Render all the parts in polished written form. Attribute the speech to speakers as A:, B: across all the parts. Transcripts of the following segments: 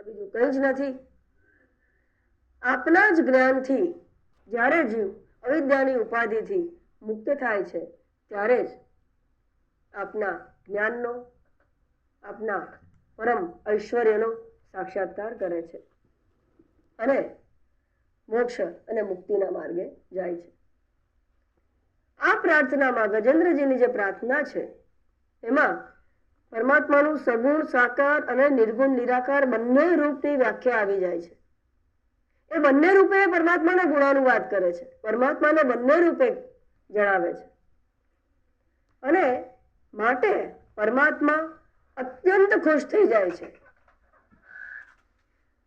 A: બીજું કંઈ જ નથી. આપના જ જ્ઞાનથી જ્યારે જીવ અવિદ્યાની ઉપાધિથી મુક્ત થાય છે ત્યારે જ આપના જ્ઞાનનો, આપના પરમ ઐશ્વર્યનો સાક્ષાત્કાર કરે છે અને મોક્ષ અને મુક્તિના માર્ગે જાય છે. આ પ્રાર્થનામાં ગજેન્દ્રજીની જે પ્રાર્થના છે એમાં પરમાત્માનું સગુણ સાકાર અને નિર્ગુણ નિરાકાર બંને રૂપની વ્યાખ્યા આવી જાય છે. એ બંને રૂપે પરમાત્માના ગુણોનું વાત કરે છે, પરમાત્માને બંને રૂપે જણાવે છે અને માટે પરમાત્મા અત્યંત ખુશ થઈ જાય છે.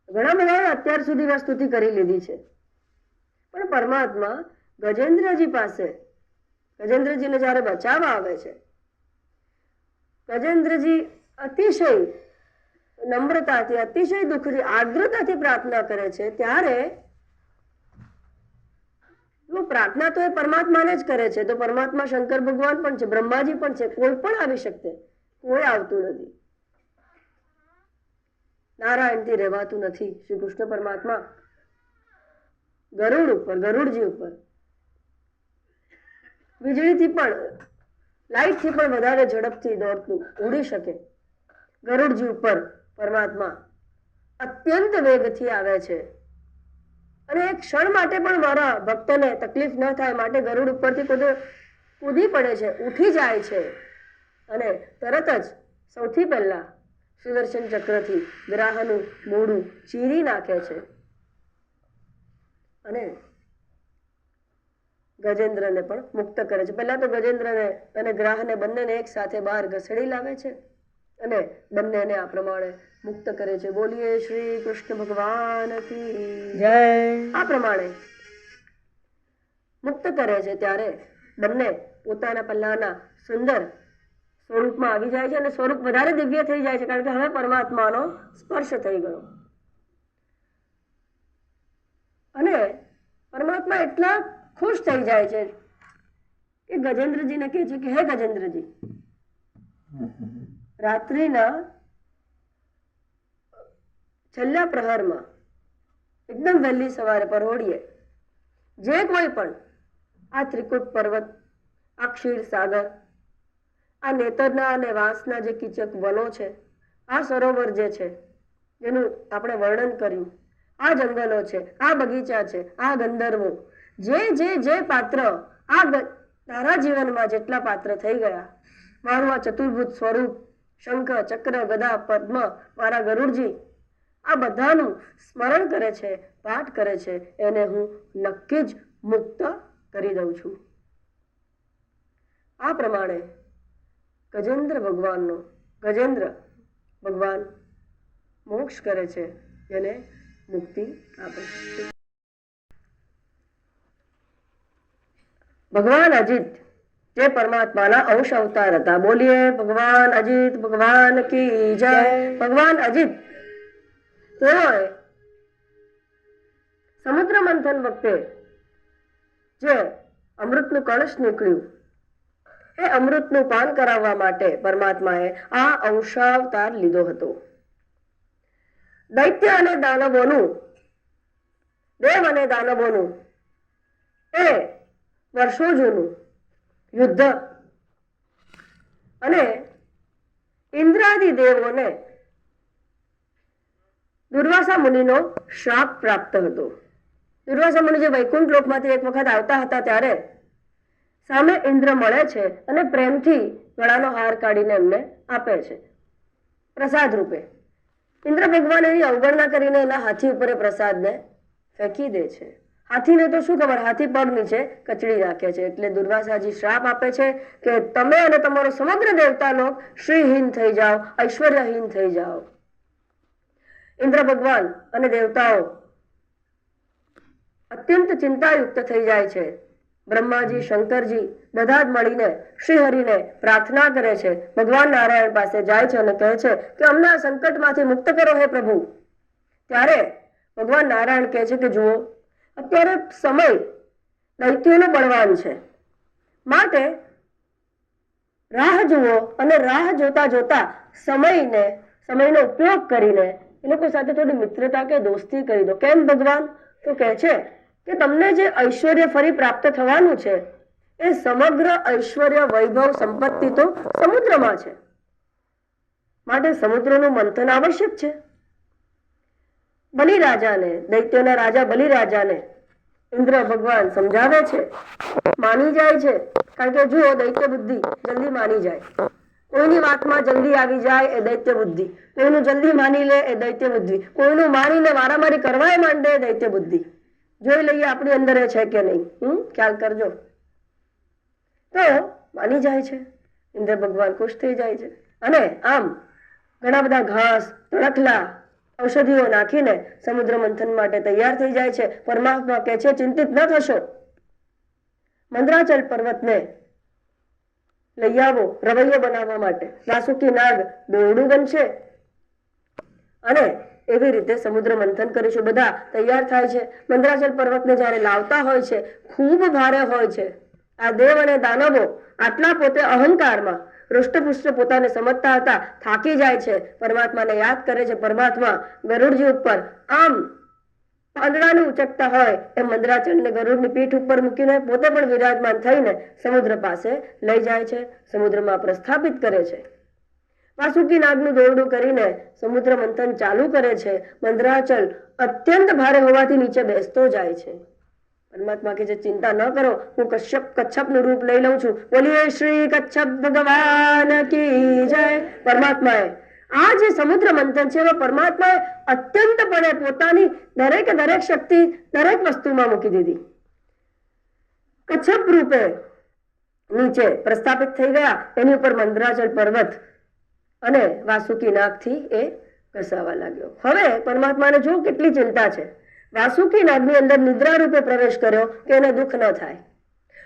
A: ઘણા બધાએ અત્યાર સુધી સ્તુતિ કરી લીધી છે, પણ પરમાત્મા ગજેન્દ્રજી પાસે, ગજેન્દ્રજીને જ્યારે બચાવવા આવે છે, ગજેન્દ્રજી અતિશય નમ્રતાથી, અતિશય દુઃખથી, આર્દ્રતાથી પ્રાર્થના કરે છે ત્યારે પ્રાર્થના તો એ પરમાત્માને જ કરે છે. તો પરમાત્મા શંકર ભગવાન પણ છે, બ્રહ્માજી પણ છે, કોઈ પણ આવી શકે, કોઈ આવતું નથી. નારાયણથી રહેવાતું નથી. શ્રી કૃષ્ણ પરમાત્મા ગરુડ ઉપર, ગરુડજી ઉપર વીજળીથી પણ, લાઈટથી પણ વધારે ઝડપથી દોડતું ઉડી શકે ગરુડજી ઉપર પરમાત્મા અત્યંત વેગથી આવે છે અને એક ક્ષણ માટે પણ મારા ભક્તને તકલીફ ન થાય માટે ગરુડ ઉપરથી કૂદી પડે છે, ઉઠી જાય છે અને તરત જ સૌથી પહેલા સુદર્શન ચક્રથી ગ્રાહનું મોઢું ચીરી નાખે છે અને ગજેન્દ્રને પણ મુક્ત કરે છે. પહેલા તો ગજેન્દ્રને અને ગ્રાહને બંનેને એક સાથે બહાર ઘસેડી લાવે છે અને બંનેને આ પ્રમાણે મુક્ત કરે છે. બોલીએ શ્રી કૃષ્ણ ભગવાન કી જય. આ પ્રમાણે મુક્ત કરે છે ત્યારે બંને પોતાના પહેલાના સુંદર સ્વરૂપમાં આવી જાય છે અને સ્વરૂપ વધારે દિવ્ય થઈ જાય છે, કારણ કે હવે પરમાત્માનો સ્પર્શ થઈ ગયો અને પરમાત્મા એટલા ખુશ થઈ જાય છે કે ગજેન્દ્રજીને કહે છે કે હે ગજેન્દ્રજી, રાત્રિના છેલ્લા પ્રહરમાં એકદમ વહેલી સવારે પરોઢિયે જે કોઈ પણ આ ત્રિકૂટ પર્વત, આ ક્ષીર સાગર, આ નેતરના અને વાંસના જે કીચક વનો છે, આ સરોવર જે છે જેનું આપણે વર્ણન કર્યું, આ જંગલો છે, આ બગીચા છે, આ ગંધર્વો, જે પાત્ર આ તારા જીવનમાં જેટલા પાત્ર થઈ ગયા, મારું આ ચતુર્ભુજ સ્વરૂપ, શંખ, ચક્ર, ગદા, પદ્મ, મારા ગરુડજી, આ બધાનું સ્મરણ કરે છે, પાઠ કરે છે, એને હું નક્કી જ મુક્ત કરી દઉં છું. આ પ્રમાણે ગજેન્દ્ર ભગવાન મોક્ષ કરે છે, એને મુક્તિ આપે છે. ભગવાન અજીત જે પરમાત્માના અંશ અવતાર હતા, બોલીએ ભગવાન અજીત ભગવાન કી જય. ભગવાન અજીત તેઓએ સમુદ્ર મંથન વખતે જે અમૃતનું કળશ નીકળ્યું, એ અમૃતનું પાન કરાવવા માટે પરમાત્માએ આ અંશાવતાર લીધો હતો. દૈત્ય અને દાનવોનું, દેવ અને દાનવોનું એ વર્ષો જૂનું યુદ્ધ અને ઇન્દ્રાદિ દેવોને દુર્વાસા મુનિનો શ્રાપ પ્રાપ્ત હતો. દુર્વાસા મુનિ જે વૈકુંઠ લોકમાંથી એક વખત આવતા હતા ત્યારે સામે ઇન્દ્ર મળે છે અને પ્રેમથી ગળાનો હાર કાઢીને એમને આપે છે પ્રસાદ રૂપે. ઇન્દ્ર ભગવાન એની અવગણના કરીને એના હાથી ઉપર એ પ્રસાદને ફેંકી દે છે. હાથીને તો શું ખબર, હાથી પગ નીચે કચડી નાખે છે. એટલે દુર્વાસાજી શ્રાપ આપે છે કે તમે અને તમારો સમગ્ર દેવતા લોક શ્રીહીન થઈ જાઓ, ઐશ્વર્યહીન થઈ જાઓ. ઇન્દ્ર ભગવાન અને દેવતાઓ અત્યંત ચિંતાયુક્ત થઈ જાય છે. બ્રહ્માજી, શંકરજી બધા જ મળીને શ્રી હરિને પ્રાર્થના કરે છે, ભગવાન નારાયણ પાસે જાય છે અને કહે છે કે અમને આ સંકટમાંથી મુક્ત કરો હે પ્રભુ. ત્યારે ભગવાન નારાયણ કહે છે કે જુઓ, અત્યારે સમય દૈત્યોનો બળવાન છે, માટે રાહ જુઓ અને રાહ જોતા જોતા સમયનો ઉપયોગ કરીને એ લોકો સાથે થોડી મિત્રતા કે દોસ્તી કરી દો. કેમ ભગવાન? તો કહે છે કે તમને જે ઐશ્વર્ય ફરી પ્રાપ્ત થવાનું છે એ સમગ્ર ઐશ્વર્ય, વૈભવ, સંપત્તિ તો સમુદ્રમાં છે, માટે સમુદ્રનું મંથન આવશ્યક છે. બલિરાજાને, દૈત્યોના રાજા બલિરાજાને ઇન્દ્ર ભગવાન સમજાવે છે, માની જાય છે. કારણ કે જુઓ, દૈત્ય બુદ્ધિ જલ્દી માની જાય, કોઈની વાતમાં જલ્દી આવી જાય એ દૈત્ય બુદ્ધિ, કોઈનું જલ્દી માની લે એ દૈત્ય બુદ્ધિ, કોઈનું માનીને મારામારી કરવાય માંડે એ દૈત્ય બુદ્ધિ. જોઈ લઈએ આપણી અંદર એ છે કે નહીં, ખ્યાલ કરજો. તો માની જાય છે, ઇન્દ્ર ભગવાન ખુશ થઈ જાય છે અને આમ ઘણા બધા ઘાસ, તણખલા, ઔષધિઓ નાખીને સમુદ્ર મંથન માટે તૈયાર થઈ જાય છે. પરમાત્મા કહે છે, ચિંતિત ન થશો, મંદરાચલ પર્વતને લઈ આવો રવૈયો બનાવવા માટે. વાસુકી નાગ દોરડું બનશે અને એવી રીતે સમુદ્ર મંથન કરીશું. બધા તૈયાર થાય છે. મંદરાચલ પર્વતને જ્યારે લાવતા હોય છે, ખૂબ ભારે હોય છે. આ દેવ અને દાનવો આટલા પોતે અહંકારમાં હૃષ્ટપુષ્ટ પોતાને સમજતા હતા, થાકી જાય છે, પરમાત્માને યાદ કરે છે. પરમાત્મા ગરુડજી ઉપર આમ પાંદડાને ઉચકતા હોય એમ મંદરાચલને ગરુડની પીઠ ઉપર મૂકીને પોતે પણ વિરાજમાન થઈને સમુદ્ર પાસે લઈ જાય છે, સમુદ્રમાં પ્રસ્થાપિત કરે છે. વાસુકી નાગનું દોરડું કરીને સમુદ્ર મંથન ચાલુ કરે છે. મંદરાચલ અત્યંત ભારે હોવાથી નીચે બેસતો જાય છે. પરમાત્મા કે છે, ચિંતા ન કરો, હું કચ્છપનું રૂપ લઈ લઉં છું. બોલીએ શ્રી કચ્છપ ભગવાન કી જય. પરમાત્માએ આ જે સમુદ્ર મંથન છે એમાં પરમાત્માએ અત્યંતપણે પોતાની દરેક શક્તિ દરેક વસ્તુમાં મૂકી દીધી. કચ્છપ રૂપે નીચે પ્રસ્થાપિત થઈ ગયા. એની ઉપર મંદરાચલ પર્વત અને વાસુકી નાગથી એ ઘસાવા લાગ્યો. હવે પરમાત્માને જો કેટલી ચિંતા છે. વાસુકી નાગની અંદર નિદ્રા રૂપે પ્રવેશ કર્યો કે એને દુઃખ ન થાય.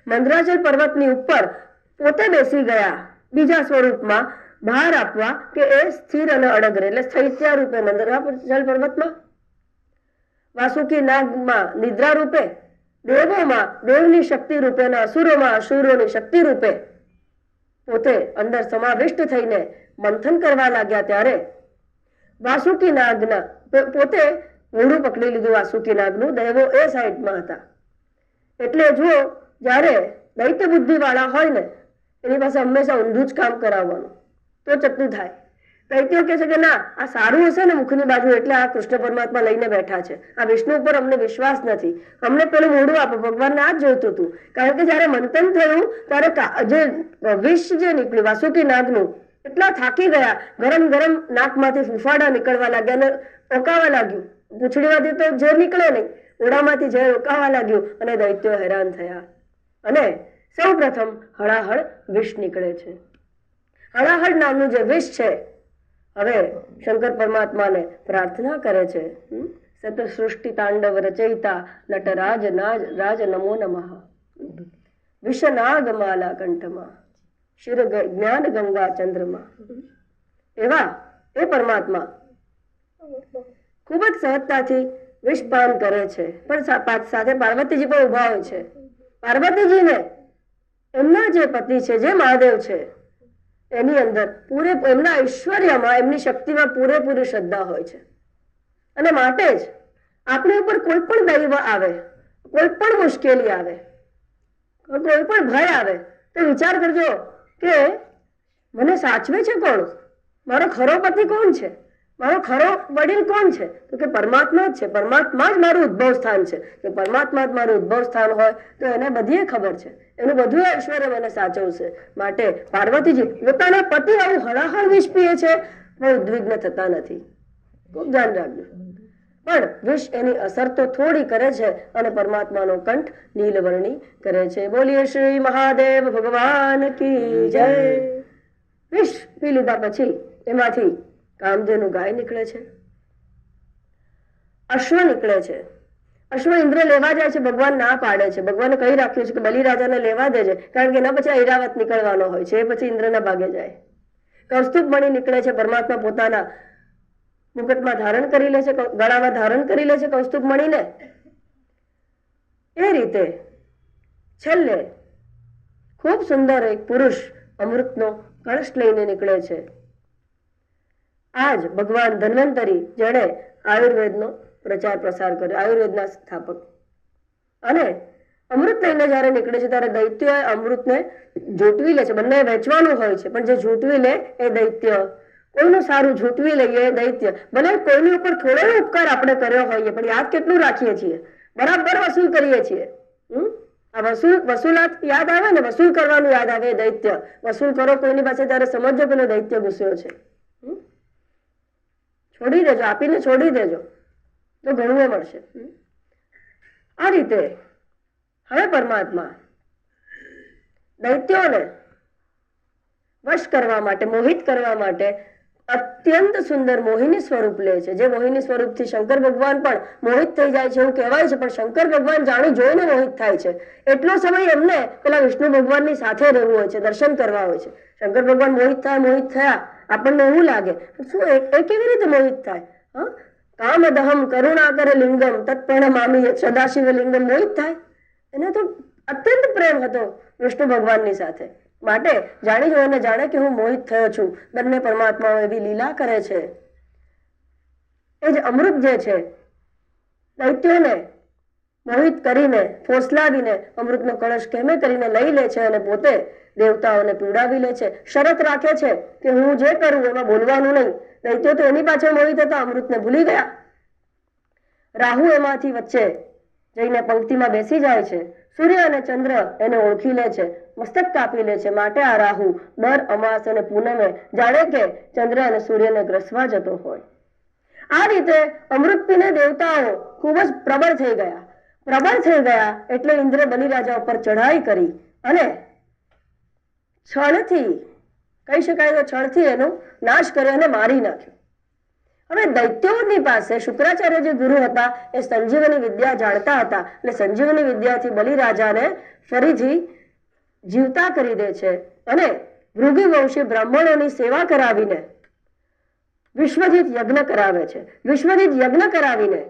A: મંદરાચલ પર્વતની ઉપર પોતે બેસી ગયા બીજા સ્વરૂપમાં બહાર આપવા કે એ સ્થિર અને અડગ રહે, એટલે સ્થૈત્ય રૂપે મંદરાચલ પર્વતમાં, વાસુકી નાગમાં નિદ્રા રૂપે, દેવોમાં દેવની શક્તિ રૂપે અને અસુરોમાં અસુરોની શક્તિ રૂપે પોતે અંદર સમાવિષ્ટ થઈને મંથન કરવા લાગ્યા. ત્યારે વાસુકી નાગના પોતે મોઢું પકડી લીધું. વાસુકી નાગનું દેવો એ સાઈડમાં હતા. એટલે જુઓ, જ્યારે દૈત્ય બુદ્ધિ વાળા હોય ને એની પાસે હંમેશા ઊંધું જ કામ કરાવવાનું તો ચત્તું થાય. દૈત્યો કહે છે કે ના, આ સારું હશે ને મુખની બાજુ, એટલે આ કૃષ્ણ પરમાત્મા લઈને બેઠા છે. આ વિષ્ણુ ઉપર અમને વિશ્વાસ નથી, અમને પેલું મોઢું આપો. ભગવાનને આ જ જોઈતું હતું. કારણ કે જયારે મંથન થયું ત્યારે જે વિષ જે નીકળ્યું વાસુકી નાગનું, એટલા થાકી ગયા, ગરમ ગરમ નાકમાંથી ફૂફાડા નીકળવા લાગ્યા અને ઓકાવા લાગ્યું. પૂંછડીમાંથી તો ઝેર નીકળે નહીં, ઓડામાંથી ઝેર ઓકાવા લાગ્યું અને દૈત્યો હેરાન થયા. અને સૌ પ્રથમ હળાહળ વિષ નીકળે છે. હળાહળ નામનું જે વિષ છે, હવે શંકર પરમાત્માને પ્રાર્થના કરે છે, સત સૃષ્ટિ તાંડવ રચયિતા નટરાજ રાજ નમો નમઃ. વિષનાગ માલા કંઠમાં શિર જ્ઞાન ગંગા ચંદ્રમાં. એવા એ પરમાત્મા ખૂબ જ સહજતાથી વિષપાન કરે છે. પણ સાથે પાર્વતીજી પણ ઉભા હોય છે. પાર્વતીજીને એમના જે પતિ છે, જે મહાદેવ છે, એની અંદર એમના ઐશ્વર્યમાં, એમની શક્તિમાં પૂરેપૂરી શ્રદ્ધા હોય છે. અને માટે જ આપણી ઉપર કોઈ પણ દૈવ આવે, કોઈ પણ મુશ્કેલી આવે, કોઈ પણ ભય આવે તો વિચાર કરજો કે મને સાચવે છે કોણ? મારો ખરો પતિ કોણ છે? મારો ખરો વડીલ કોણ છે? તો કે પરમાત્મા જ છે. પરમાત્મા જ મારું ઉદ્ભવ સ્થાન છે. કે પરમાત્મા જ મારું ઉદ્ભવ સ્થાન હોય તો એને બધી ખબર છે, એનું બધું ઐશ્વર્ય મને સાચવશે. માટે પાર્વતીજી પોતાના પતિ આવું હળાહળ વિષ પીએ છે પણ ઉદ્વિગ્ન થતા નથી. ખૂબ ધ્યાન રાખજો. પણ વિષ એની અસર તો થોડી કરે છે અને પરમાત્માનો કંઠ નીલવર્ણી કરે છે. બોલીએ શ્રી મહાદેવ ભગવાન કી જય. વિષ પી લીધા પછી એમાંથી કામધેનુ ગાય નીકળે છે, અશ્વ નીકળે છે. અશ્વ ઇન્દ્ર લેવા જાય છે, ભગવાન ના પાડે છે. ભગવાને કહી રાખ્યું છે કે બલિરાજાને લેવા દેજે, કારણ કે એના પછી ઐરાવત નીકળવાનો હોય છે, એ પછી ઇન્દ્રના ભાગે જાય. કૌસ્તુભ મણિ નીકળે છે. પરમાત્મા પોતાના મુકુટમાં ધારણ કરી લે છે, ગળામાં ધારણ કરી લે છે કૌસ્તુભ મણીને. એ રીતે છેલ્લે ખૂબ સુંદર એક પુરુષ અમૃતનો કળશ લઈને નીકળે છે. આ જ ભગવાન ધન્વંતરી જેણે આયુર્વેદનો પ્રચાર પ્રસાર કર્યો, આયુર્વેદના સ્થાપક. અને અમૃત લઈને જ્યારે નીકળે છે ત્યારે દૈત્ય અમૃતને ઝૂંટવી લે છે. બંને વેચવાનું હોય છે, પણ જે ઝૂંટવી લે એ દૈત્ય, કોઈનું સારું ઝૂંટવી લઈએ એ દૈત્ય. ભલે કોઈની ઉપર થોડો ઉપકાર આપણે કર્યો હોઈએ, પણ યાદ કેટલું રાખીએ છીએ, બરાબર વસૂલ કરીએ છીએ. આ વસૂલાત યાદ આવે ને, વસૂલ કરવાનું યાદ આવે. દૈત્ય વસૂલ કરો કોઈની પાસે ત્યારે સમજજો પેલો દૈત્ય ગુસ્સો છે. છોડી દેજો, આપીને છોડી દેજો તો ઘણું મળશે. આ રીતે હવે પરમાત્મા દૈત્યોને વશ કરવા માટે, મોહિત કરવા માટે અત્યંત સુંદર મોહિની સ્વરૂપ લે છે. જે મોહિની સ્વરૂપથી શંકર ભગવાન પણ મોહિત થઈ જાય છે એવું કહેવાય છે, પણ શંકર ભગવાન જાણી જોઈને મોહિત થાય છે. એટલો સમય એમને પેલા વિષ્ણુ ભગવાનની સાથે રહેવું હોય છે, દર્શન કરવા હોય છે. શંકર ભગવાન મોહિત થયા, આપણને એવું લાગે શું એ કેવી રીતે મોહિત થાય? કામદહમ કરુણાકર લિંગમ તત્પર્ણમામિ સદાશિવ લિંગમ. મોહિત થાય, એને તો અત્યંત પ્રેમ હતો વિષ્ણુ ભગવાનની સાથે, માટે જાણી જોઈને જાણે કે હું મોહિત થયો છું. બંને પરમાત્માઓ એવી લીલા કરે છે. એ જ અમૃત જે છે દૈત્યોને મોહિત કરીને, ફોસલાવીને અમૃતનો કળશ કેમે કરીને લઈ લે છે અને પોતે દેવતાઓને પીવડાવી લે છે. શરત રાખે છે કે હું જે કરું એમાં બોલવાનું નહીં. દૈત્યો તો એની પાછળ મોહિત હતા, અમૃતને ભૂલી ગયા. રાહુ એમાંથી વચ્ચે જઈને પંક્તિમાં બેસી જાય છે. સૂર્ય અને ચંદ્ર એને ઓળખી લે છે, મસ્તક કાપી લે છે. માટે આ રાહુ દર અમાસ અને પૂનમે જાણે કે ચંદ્ર અને સૂર્યને ગ્રસવા જતો હોય. આ રીતે અમૃત પીને દેવતાઓ ખૂબ જ પ્રબળ થઈ ગયા. પ્રબળ થઈ ગયા એટલે ઇન્દ્રે બલિરાજા ઉપર ચઢાઈ કરી અને છળથી, કહી શકાય તો છળથી એનો નાશ કર્યો અને મારી નાખ્યો. હવે દૈત્યોની પાસે શુક્રાચાર્ય જે ગુરુ હતા એ સંજીવની વિદ્યા જાણતા હતા, એટલે સંજીવની વિદ્યાથી બલિરાજાને ફરીથી જીવતા કરી દે છે અને ભૃગુવંશી બ્રાહ્મણોની સેવા કરાવીને વિશ્વજીત યજ્ઞ કરાવે છે. વિશ્વજીત યજ્ઞ કરાવીને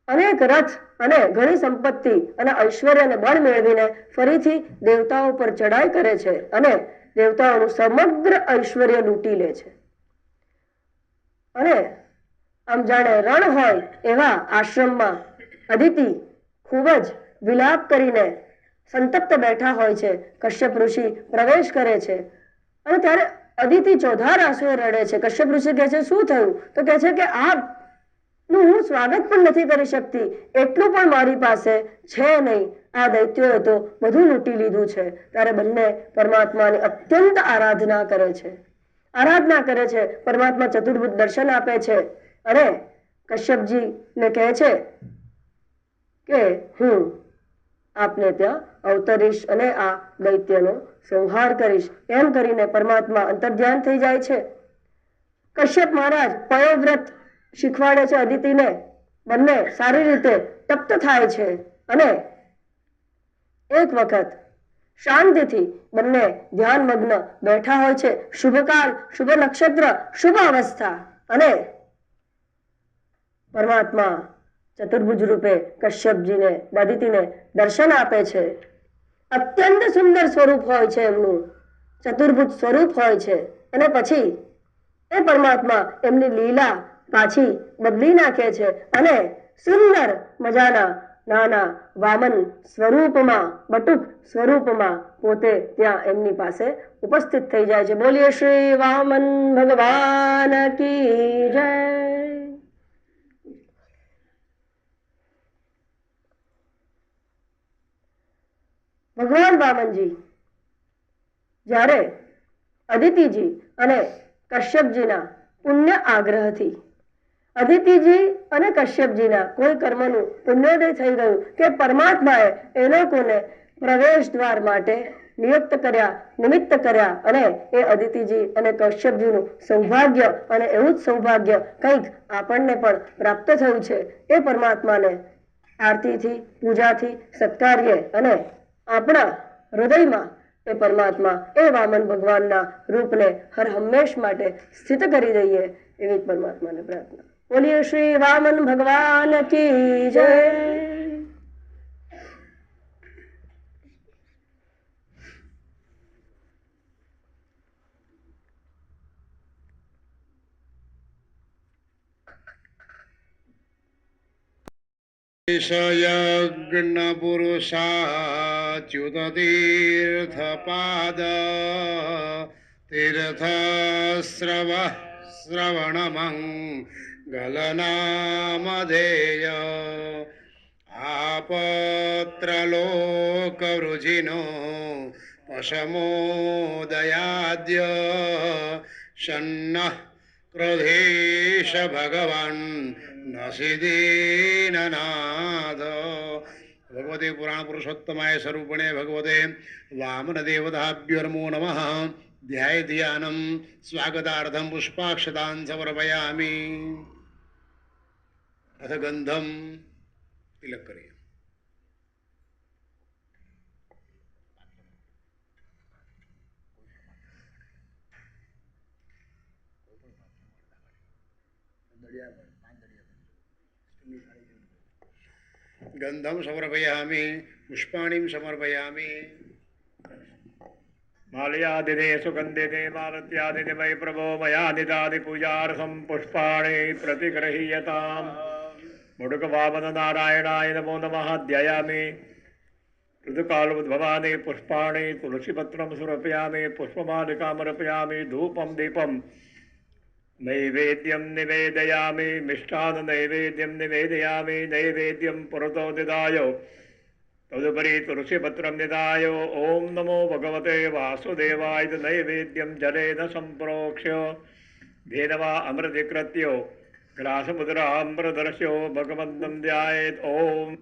A: અનેક રથ અને ઘણી સંપત્તિ અને ઐશ્વર્ય અને બળ મેળવીને ફરીથી દેવતાઓ પર ચડાઈ કરે છે અને દેવતાઓનું સમગ્ર ઐશ્વર્ય લૂંટી લે છે. અને આમ જાણે રણ હોય એવા આશ્રમમાં અદિતિ ખૂબ જ વિલાપ કરીને સંતપ્ત બેઠા હોય છે. કશ્યપ ઋષિ પ્રવેશ કરે છે અને ત્યારે અદિતિ ચોધાર આંસુએ રડે છે. કશ્યપ ઋષિ કહે છે શું થયું? તો કહે છે કે આપનું હું સ્વાગત પણ નથી કરી શકતી, એટલું પણ મારી પાસે છે નહીં. આ દૈત્યોએ તો બધું લૂંટી લીધું છે. ત્યારે બંને પરમાત્માની અત્યંત આરાધના કરે છે. પરમાત્મા ચતુર્ભુજ દર્શન આપે છે અને કશ્યપજીને કહે છે કે હું આપને ત્યાં અવતરીશ અને આ દૈત્યનો સંહાર કરીશ. એમ કરીને પરમાત્મા અંતર્ધ્યાન થઈ જાય છે. કશ્યપ મહારાજ પયોવ્રત શીખવાડે છે અદિતિને. બંને સારી રીતે તપ્ત થાય છે અને એક વખત શાંતિથી બંને ધ્યાન મગ્ન બેઠા હોય છે. શુભકાલ, શુભ નક્ષત્ર, શુભ અવસ્થા અને પરમાત્મા ચતુર્ભુજ રૂપે કશ્યપજીને, અદિતિને દર્શન આપે છે. અત્યંત સુંદર સ્વરૂપ હોય છે એમનું, ચતુર્ભુજ સ્વરૂપ હોય છે. અને પછી એ પરમાત્મા એમની લીલા પાછી બદલી નાખે છે અને સુંદર મજાના નાના વામન સ્વરૂપમાં, બટુક સ્વરૂપમાં પોતે ત્યાં એમની પાસે ઉપસ્થિત થઈ જાય છે. બોલીએ શ્રી વામન ભગવાન કી જય. ભગવાન વામનજી જ્યારે અદિતિજી અને કશ્યપજીના પુણ્ય આગ્રહથી અદિતિજી અને કશ્યપજીના કોઈ કર્મનું પુણ્યોદય થઈ ગયું કે પરમાત્માએ એ લોકોને પ્રવેશ દ્વાર માટે નિયુક્ત કર્યા, નિમિત્ત કર્યા અને એ અદિતિજી અને કશ્યપજીનું સૌભાગ્ય અને એવું જ સૌભાગ્ય કંઈક આપણને પણ પ્રાપ્ત થયું છે. એ પરમાત્માને આરતીથી, પૂજાથી સત્કારીએ અને આપણા હૃદયમાં એ પરમાત્મા, એ વામન ભગવાનના રૂપને હર હંમેશ માટે સ્થિત કરી દઈએ એવી પરમાત્માને પ્રાર્થના. બોલીએ શ્રી વામન ભગવાન કી જય.
B: यज्ञपुरुषाच्युततीर्थपाद तीर्थस्रव श्रवणमङ्गलनामधेय आपत्रलोकवृजिनो पशमोदयाद्य शन्नः क्रोधेश भगवान् नसिदीननाद। भगवते पुराण पुरुषोत्तमाय स्वरूपिणे भगवते वामनदेवताभ्यो नमः। ध्याय ध्यानं स्वागतार्थं पुष्पाक्षतान् समर्पयामि। अथ गंधम तिलक करिए। गंधम समर्पयामि पुष्पाणिं समर्पयामि।
C: मालयादिने सुगन्धिने मालत्यादिने मयि प्रभो मया निदादि पूजार्थं पुष्पाणि प्रतिगृह्यताम्। मुडुकवामन नारायणाय नमो नमः ध्यायामि। ऋतुकालोद्भवानि पुष्पाणि तुलसीपत्रं समर्पयामि। पुष्पमालिकामर्पयामि। धूपं दीपं नैवेद्यं निवेदयामि। मिष्टान्न नैवेद्यं निवेदयामि। नैवेद्यं पुरतो निधाय तदुपरि तुलसीपत्रं निधाय ओं नमो भगवते वासुदेवाय नैवेद्यं जलेन सम्प्रोक्ष्य धेनवा अमृतीकृत्य ग्रासमुद्राम्रदर्श्यो भगवन्तं ध्यायेत्। ओम